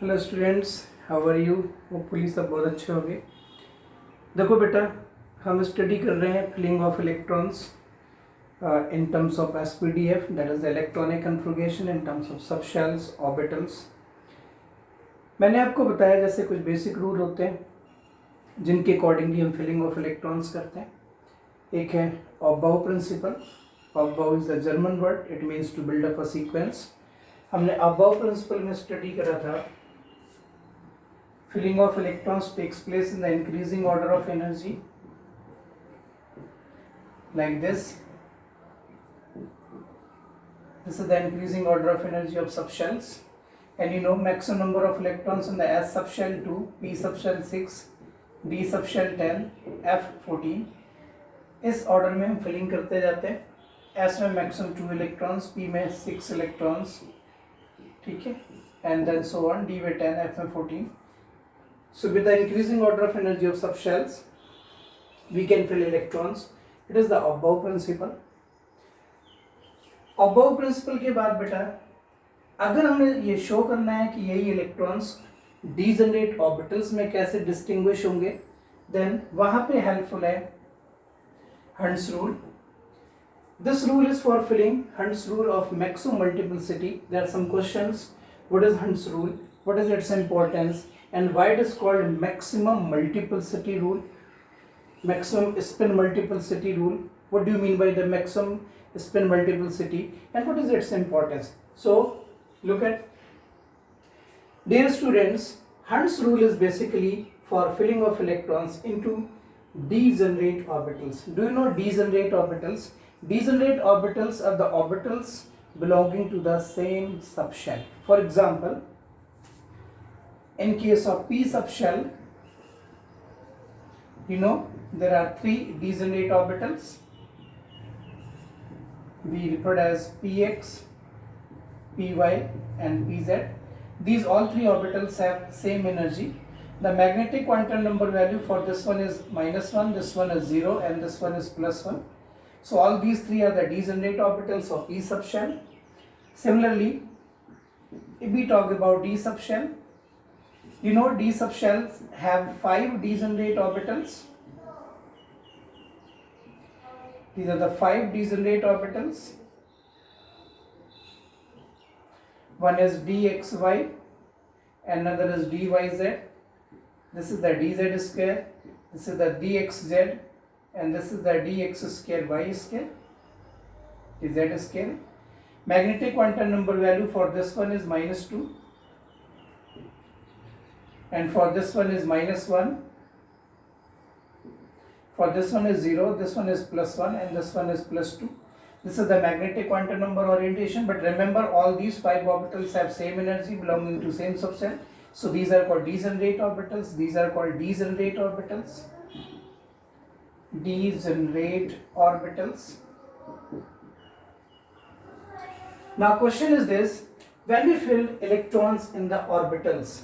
Hello students, how are you. Hopefully सब बहुत अच्छे होंगे। देखो बेटा, हम स्टडी कर रहे हैं filling of electrons in terms of SPDF, that is electronic configuration in terms of sub shells orbitals. मैंने आपको बताया जैसे कुछ बेसिक रूल होते हैं जिनके अकॉर्डिंगली हम फिलिंग ऑफ इलेक्ट्रॉन्स करते हैं। एक है Aufbau principle. Aufbau is the German word, it means to build up a sequence. हमने ऑफ-बाउ प्रिंसिपल में स्टडी करा था filling of electrons takes place in the increasing order of energy like this. This is the increasing order of energy of subshells, and you know maximum number of electrons in the S subshell 2, P subshell 6, D subshell 10, F 14. इस order में हम filling करते जाते हैं। S में maximum 2 electrons, P में 6 electrons, ठीक है, and then so on, D में 10, F में 14. So with the increasing order of energy of subshells, we can fill electrons. It is the Aufbau principle. Aufbau principle के बाद बेटा, अगर हमें ये शो करना है कि यही इलेक्ट्रॉन्स डीजनरेट ऑर्बिटल्स में कैसे डिस्टिंग्विश होंगे, देन वहां पे हेल्पफुल है Hund's rule. This rule is for filling Hund's rule of maximum multiplicity. There are some questions. What is Hund's rule? What is its importance? And why it is called maximum multiplicity rule, maximum spin multiplicity rule? What do you mean by the maximum spin multiplicity, and what is its importance? So look at, dear students, Hund's rule is basically for filling of electrons into degenerate orbitals. Do you know degenerate orbitals? Degenerate orbitals are the orbitals belonging to the same subshell. For example, in case of P subshell, you know there are 3 degenerate orbitals. We refer as Px, Py and Pz. These all 3 orbitals have same energy. The magnetic quantum number value for this one is -1, this one is 0, and this one is +1. So all these 3 are the degenerate orbitals of P subshell. Similarly, if we talk about D subshell, you know D subshells have 5 degenerate orbitals. These are the 5 degenerate orbitals. One is dxy, another is dyz. This is the dz square, this is the dxz, and this is the dx square y square, dz square. Magnetic quantum number value for this one is -2. And for this one is -1, for this one is 0, this one is +1, and this one is +2. This is the magnetic quantum number orientation, but remember all these 5 orbitals have same energy belonging to same subshell. So these are called degenerate orbitals. These are called degenerate orbitals. Degenerate orbitals. Now question is this: when we fill electrons in the orbitals,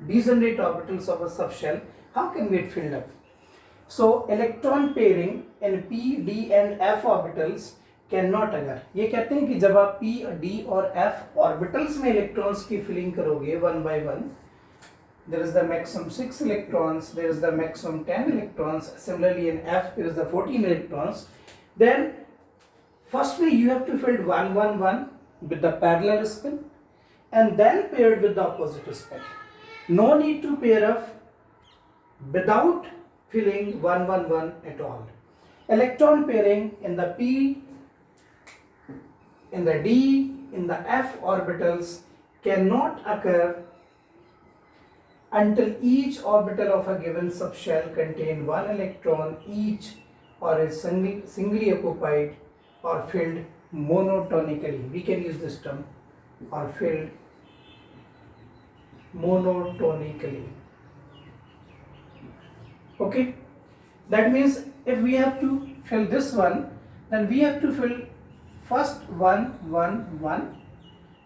degenerate orbitals of a subshell, how can we get filled up? So electron pairing in p, d and f orbitals cannot occur. ये कहते हैं कि जब आप p, d और f orbitals में electrons की filling करोगे one by one, there is the maximum 6 electrons, there is the maximum 10 electrons. Similarly in f there is the 14 electrons. Then firstly you have to fill 1 1 1 with the parallel spin, and then paired with the opposite spin. No need to pair up without filling 1 1 1 at all. Electron pairing in the p, in the d, in the f orbitals cannot occur until each orbital of a given subshell contain 1 electron each, or is singly occupied or filled monotonically. We can use this term, or filled monotonically. Okay, that means if we have to fill this one, then we have to fill first 1 1 1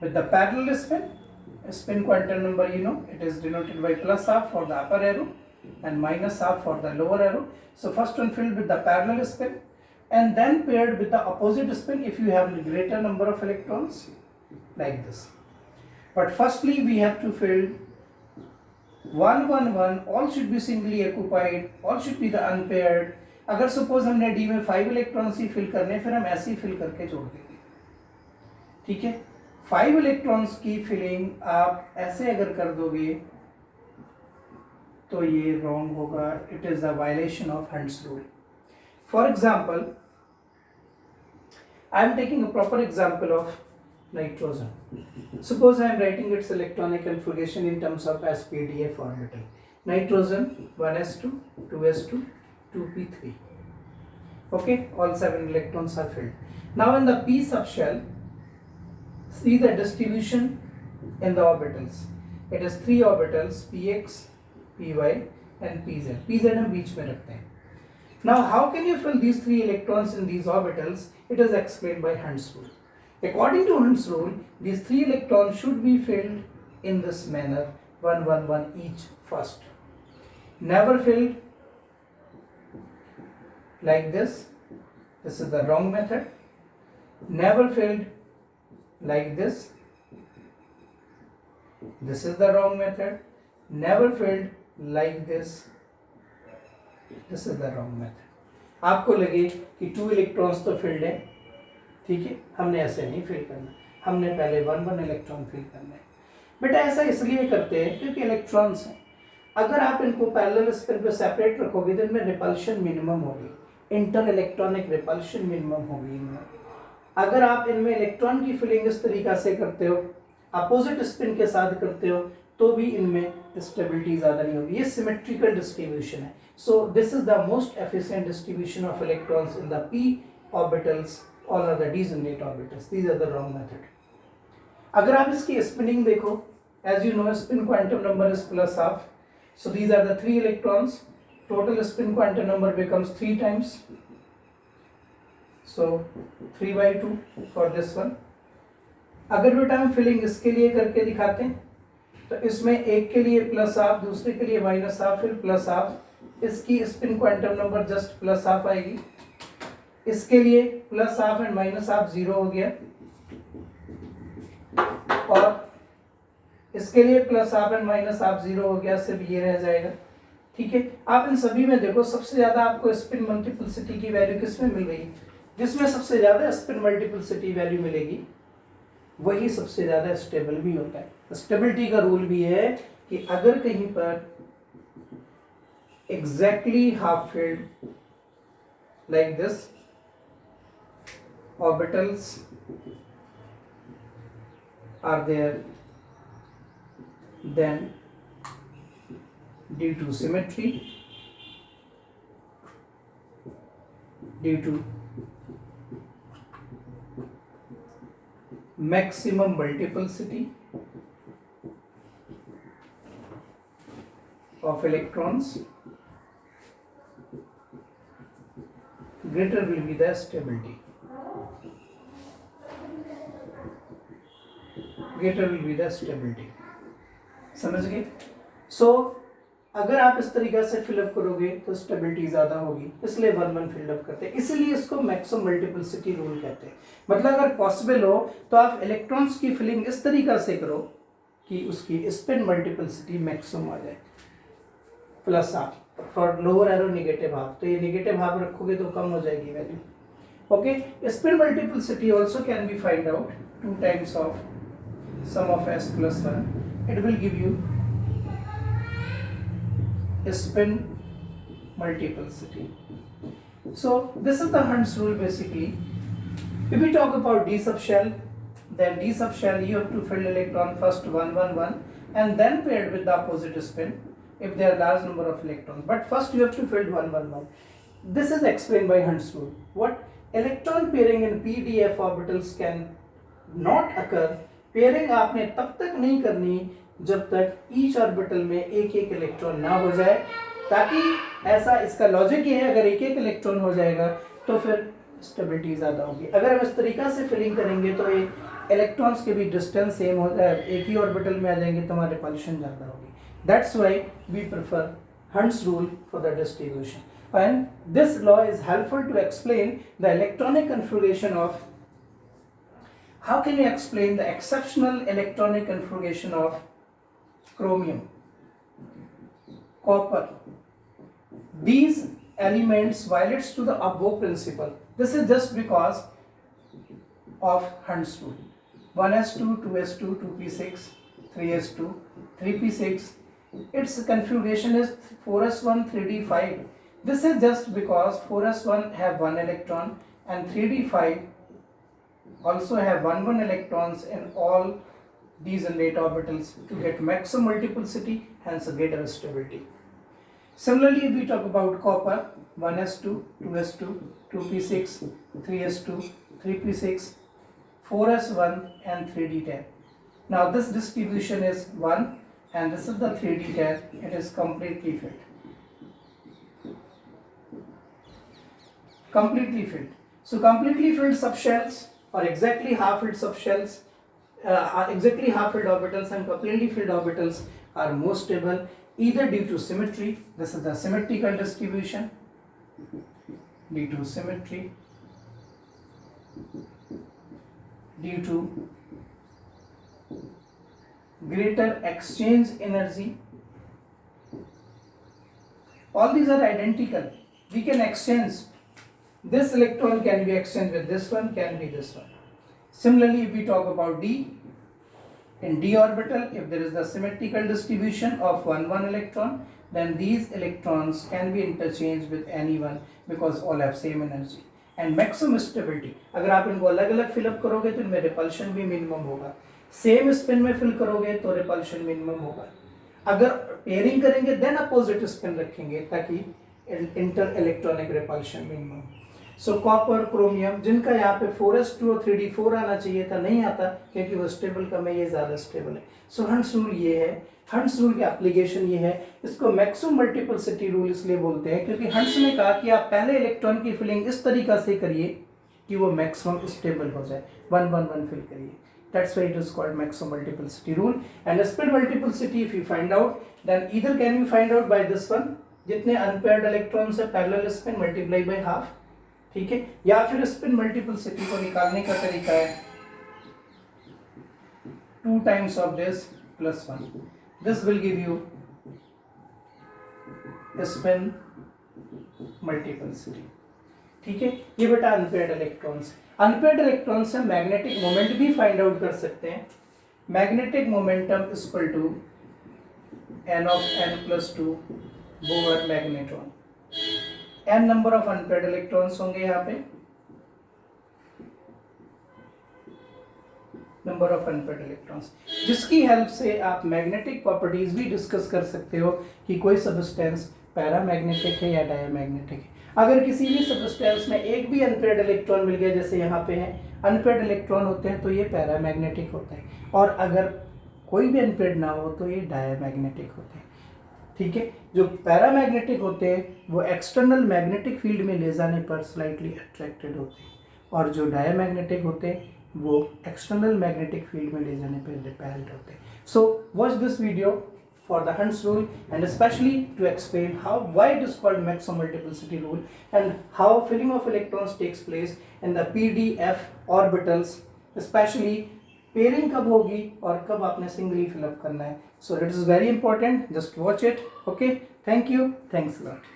with the parallel spin. Spin quantum number, you know, it is denoted by +half for the upper arrow and -half for the lower arrow. So first one filled with the parallel spin, and then paired with the opposite spin if you have a greater number of electrons, like this. But firstly we have to fill 1 1 1 all should be singly occupied, all should be the unpaired. अगर suppose हमने D में 5 electrons ही fill करने, फिर हम ऐसे ही fill करके जोड़ देंगे, ठीक है। 5 इलेक्ट्रॉन्स की फिलिंग आप ऐसे अगर कर दोगे तो ये रॉन्ग होगा, it is a violation of hunts rule. For example, I am taking a proper example of nitrogen. Suppose I am writing its electronic configuration in terms of sp-df orbital. Nitrogen 1s2, 2s2, 2p3. Okay, all 7 electrons are filled. Now in the p subshell, see the distribution in the orbitals. It is 3 orbitals, px, py and pz. pz हम बीच में रखते हैं. Now how can you fill these 3 electrons in these orbitals? It is explained by Hund's rule. According to Hund's rule, these 3 electrons should be filled in this manner, 1 1 1 each first. Never filled like this. This is the wrong method. Never filled like this. This is the wrong method. Never filled like this. This is the wrong method. आपको लगे कि 2 electrons तो field है, ठीक है, हमने ऐसे नहीं फिल करना, हमने पहले 1 1 इलेक्ट्रॉन फिल करना है। बेटा ऐसा इसलिए करते हैं क्योंकि इलेक्ट्रॉन्स हैं, अगर आप इनको पैरेलल स्पिन पे सेपरेट रखोगे तो इनमें रिपल्शन मिनिमम होगी, इंटर इलेक्ट्रॉनिक रिपल्शन मिनिमम होगी इनमें। अगर आप इनमें इलेक्ट्रॉन की फिलिंग इस तरीका से करते हो, अपोजिट स्पिन के साथ करते हो, तो भी इनमें स्टेबिलिटी ज़्यादा नहीं होगी। ये सिमेट्रिकल डिस्ट्रीब्यूशन है। So this is the most efficient distribution of electrons in the p orbitals, all are the dissonant orbitals, these are the wrong method. अगर आप इसकी स्पिनिंग देखो, as you know spin quantum number is plus half, so these are the 3 electrons, total spin quantum number becomes 3 times, so 3/2 for this one. अगर बेटा हम filling इसके लिए करके दिखाते हैं तो इसमें एक के लिए प्लस हाफ, दूसरे के लिए माइनस हाफ, फिर प्लस हाफ, इसकी spin quantum number just plus half आएगी, इसके लिए plus half and minus half 0 हो गया, और इसके लिए plus half and minus half 0 हो गया, सिर्फ ये रह जाएगा, ठीक है। आप इन सभी में देखो सबसे ज्यादा आपको स्पिन मल्टीप्लिसिटी की वैल्यू किसमें मिल रही है, जिसमें सबसे ज्यादा स्पिन मल्टीप्लिसिटी वैल्यू मिलेगी वही सबसे ज्यादा स्टेबल भी होता है। स्टेबिलिटी का रूल भी है कि अगर कहीं पर exactly half filled like this orbitals are there, then due to symmetry, due to maximum multiplicity of electrons, greater will be the stability, greater will be the stability। समझ गए? सो अगर आप इस तरीके से फिलअप करोगे तो स्टेबिलिटी ज्यादा होगी, इसलिए 1 1 फिलअप करते हैं, इसलिए इसको मैक्सिमम मल्टीप्लिसिटी रूल कहते हैं। मतलब अगर पॉसिबल हो तो आप इलेक्ट्रॉन्स की फिलिंग इस तरीका से करो कि उसकी स्पिन मल्टीप्लिसिटी मैक्सिमम आ जाए, plus half for lower arrow negative half, तो ये नेगेटिव हाफ रखोगे तो कम हो जाएगी value. Okay, spin multiplicity also can be find out 2 times of sum of s plus 1, it will give you a spin multiplicity. So this is the Hund's rule basically. If we talk about d sub shell, then d sub shell you have to fill electron first 1 1 1 and then paired with the opposite spin if there are large number of electrons, but first you have to fill 1 1 1. This is explained by Hund's rule. What electron pairing in p-d-f orbitals can not occur, pairing आपने तब तक नहीं करनी जब तक each orbital में एक एक इलेक्ट्रॉन ना हो जाए, ताकि ऐसा इसका लॉजिक ये है अगर एक एक इलेक्ट्रॉन हो जाएगा तो फिर स्टेबिलिटी ज़्यादा होगी। अगर हम इस तरीका से फिलिंग करेंगे तो ये इलेक्ट्रॉन्स के भी डिस्टेंस सेम हो जाए, एक ही ऑर्बिटल में आ जाएंगे तो हमारी रिपल्शन ज़्यादा होगी। That's why we prefer Hund's rule for the distribution, and this law is helpful to explain the electronic configuration of, how can you explain the exceptional electronic configuration of chromium? copper. These elements violates to the above principle. This is just because of Hund's rule. 1s2, 2s2, 2p6, 3s2, 3p6. Its configuration is 4s1, 3d5. This is just because 4s1 have 1 electron and 3d5 also have 1 electrons in all these late orbitals to get maximum multiplicity, hence a greater stability. Similarly, if we talk about copper, 1s2, 2s2, 2p6, 3s2, 3p6, 4s1 and 3d10. Now this distribution is 1 and this is the 3d10, it is completely filled. Completely filled. So completely filled subshells or exactly half filled subshells, exactly half filled orbitals and completely filled orbitals are more stable either due to symmetry, this is the symmetrical distribution, due to symmetry, due to greater exchange energy. All these are identical. We can exchange. This electron can be exchanged with this one, can be this one. Similarly, if we talk about D, in d orbital, if there is the symmetrical distribution of 1 electron, then these electrons can be interchanged with anyone because all have same energy. And maximum stability, अगर आप इनको अलग अलग fill up करोगे तो इनमें repulsion भी minimum होगा. सेम स्पिन में फिल करोगे तो रिपल्शन मिनिमम होगा. अगर पेयरिंग करेंगे देन अपोजिट स्पिन रखेंगे ताकि इंटर इलेक्ट्रॉनिक रिपल्शन मिनिमम. सो कॉपर, क्रोमियम, जिनका यहाँ पे 4s2 और 3d4 आना चाहिए था, नहीं आता क्योंकि वो स्टेबल कम है, ये ज़्यादा स्टेबल है. सो हंट्स रूल ये है. हंट्स रूल की एप्लीकेशन ये है. इसको मैक्सिमम मल्टीपलिसिटी रूल इसलिए बोलते हैं क्योंकि हंट्स ने कहा कि आप पहले इलेक्ट्रॉन की फिलिंग इस तरीका से करिए कि वो मैक्सिमम स्टेबल हो जाए. 1-1-1 फिल करिए. That's why it is called maximum multiplicity rule. And spin multiplicity, if you find out, then either can you find out by this one, जितने unpaired electrons है parallel spin multiply by half, ठीक है, या फिर spin मल्टीपलिसिटी को निकालने का तरीका है 2 times of this plus 1. This will give you spin multiplicity. ठीक है, ये बेटा अनपेयर्ड इलेक्ट्रॉन्स. अनपेयर्ड इलेक्ट्रॉन से मैग्नेटिक मोमेंट भी फाइंड आउट कर सकते हैं. Magnetic momentum equal to n of n plus 2 Bohr magnetron. n number of unpaired electrons होंगे यहाँ पे, नंबर ऑफ अनपेयर्ड इलेक्ट्रॉन्स, जिसकी हेल्प से आप मैग्नेटिक प्रॉपर्टीज भी डिस्कस कर सकते हो कि कोई सब्सटेंस पैरामैग्नेटिक है या डायमैग्नेटिक है. अगर किसी भी सब्सटेंस में एक भी अनपेयर्ड इलेक्ट्रॉन मिल गया, जैसे यहाँ पे है अनपेयर्ड इलेक्ट्रॉन होते हैं, तो ये पैरामैग्नेटिक होता है, और अगर कोई भी अनपेयर्ड ना हो तो ये डायमैग्नेटिक होते हैं. ठीक है, जो पैरामैग्नेटिक होते हैं वो एक्सटर्नल मैग्नेटिक फील्ड में ले जाने पर स्लाइटली अट्रैक्टेड होते हैं, और जो डायमैग्नेटिक होते हैं वो एक्सटर्नल मैग्नेटिक फील्ड में ले जाने पर रिपेल्ड होते हैं. So watch this video for the Hund's rule, and especially to explain why it is called maximum multiplicity rule and how filling of electrons takes place in the pdf orbitals, especially pairing कब होगी और कब आपने singly fill up करना है. So it is very important, just watch it. Okay, thank you, thanks a lot.